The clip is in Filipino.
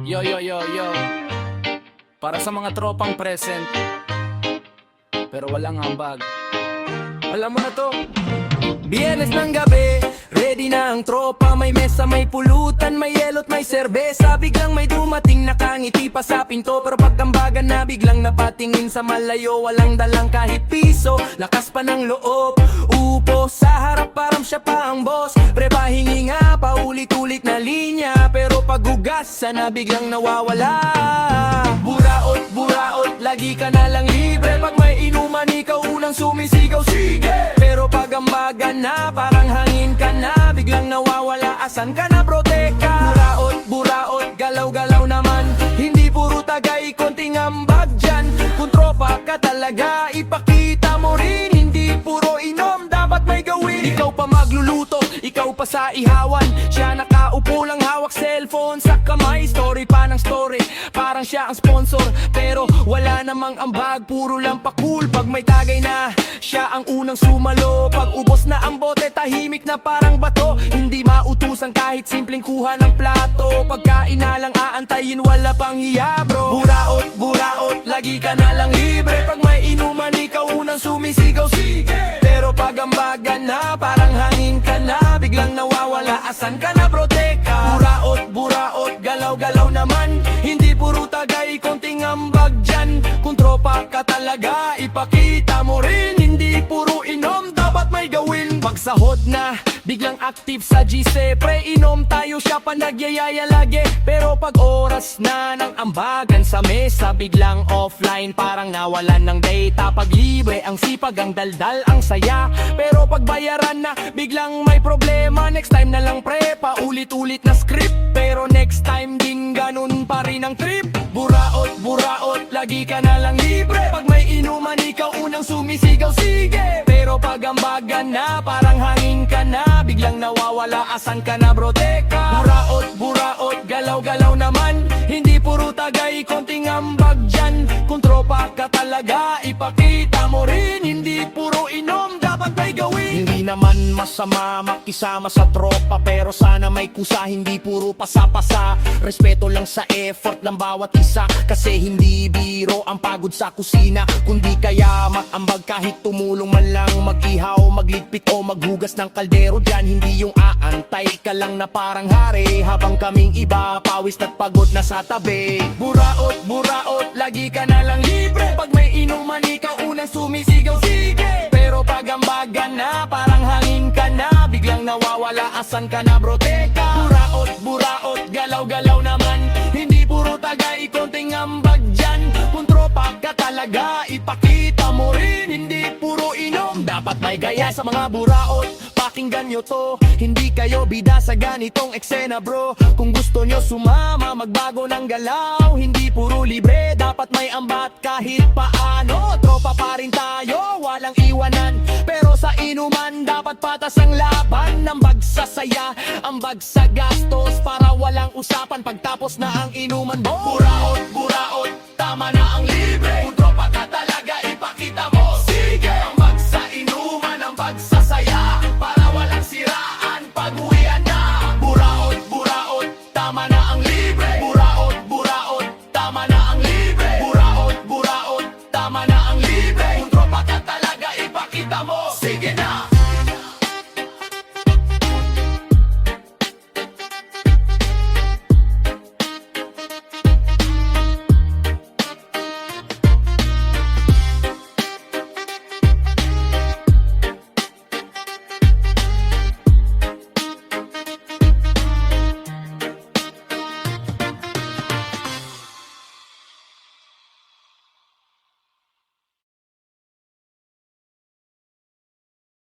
Yo, yo, yo, yo. Para sa mga tropang present pero walang ambag. Alam mo na to. Biyernes ng gabi, ready na ang tropa. May mesa, may pulutan, may yelo't may serbesa. Biglang may dumating, nakangiti pa sa pinto. Pero pagkambagan na biglang napatingin sa malayo. Walang dalang kahit piso, lakas pa ng loob. Upo sa harap, parang siya pa ang boss. Prepahingi nga, paulit-ulit na linya. Pero paghugasan na biglang nawawala. Buraot, buraot, lagi ka na lang libre. Pag may inuman, ikaw unang sumisigaw, sige. Pero pag ambagan na, parang hangin ka na. Biglang nawawala, asan ka na bro, teka. Buraot, buraot, galaw-galaw naman. Hindi puro tagay, konting ambag dyan. Kung tropa ka talaga, ipakita mo rin. Hindi puro inom, dapat may gawin. Ikaw pa magluluto, ikaw pa sa ihawan. Siya nakaupo lang, hawak cellphone sa kamay. Story pa ng story, parang siya ang sponsor. Pero wala namang ambag, puro lang pa cool. Pag may tagay na, siya ang unang sumalo. Pag ubos na ang bote, tahimik na parang bato. Hindi mautusan kahit simpleng kuha ng plato. Pagkain na lang aantayin, wala pang hiya bro. Buraot, buraot, lagi ka na lang libre. Pag may inuman, ikaw unang sumisigaw, sige. Pero pag ambagan na, parang hangin ka na. Biglang nawawala, asan ka na bro, teka. Buraot, buraot, galaw-galaw naman. Hindi puro tagay, konting ambag dyan. Kung tropa ka talaga, ipakita mo rin. Hindi puro inom, dapat may gawin. Pag sahod na, biglang active sa GC. Pre-inom tayo, siya pa nagyayaya lagi. Pero pag oras na ng ambagan sa mesa, biglang offline, parang nawalan ng data. Pag libre ang sipag, ang daldal, ang saya. Pero pag bayaran na, biglang may problema. Next time na lang pre, paulit-ulit na script. Pero next time din ganun pa rin ang trip. Buraot, buraot, lagi ka na lang libre. Pag may inuman, ikaw unang sumisigaw, sige. Pero pag ambagan na, parang hangin ka na. Biglang nawawala, asan ka na bro, teka. Buraot, buraot, galaw-galaw naman. Hindi puro tagay, konting ambag dyan. Kung tropa ka talaga, ipakita mo rin. Hindi puro inom, dapat may gawin. Hindi naman masama makisama sa tropa, pero sana may kusa, hindi puro pasa-pasa. Respeto lang sa effort ng bawat isa, kasi hindi biro ang pagod sa kusina. Kundi kaya mag-ambag kahit tumulong man lang. Mag-ihaw, magligpit o maghugas ng kaldero dyan. Hindi yung aantay ka lang na parang hari, habang kaming iba pawis at pagod na sa tabi. Buraot, buraot, lagi ka na lang libre. Pag may inuman, ikaw unang sumisigaw, sige. Pero pag ambagan na, parang hangin ka na. Biglang nawawala, asan ka na bro, teka. Buraot, buraot, galaw-galaw naman. Hindi puro tagay, konting ambag dyan. Kung tropa ka talaga, ipakita mo rin. Hindi puro inom, dapat may gaya. Sa mga buraot, pakinggan nyo to. Hindi kayo bida sa ganitong eksena bro. Kung gusto nyo sumama, magbago ng galaw. Hindi puro libre, dapat may ambat kahit paano. Tropa pa rin tayo, walang iwanan. Pero sa inuman, dapat patas ang laban. Ambag sa saya, ambag sa gastos, para walang usapan pagtapos na ang inuman mo. Buraot, buraot, tama na ang libre. Kung tropa ka talaga, ipakita mo, sige. Ambag sa inuman, ambag sa saya, para walang siraan pag-uwian na. Buraot, buraot, tama na ang libre.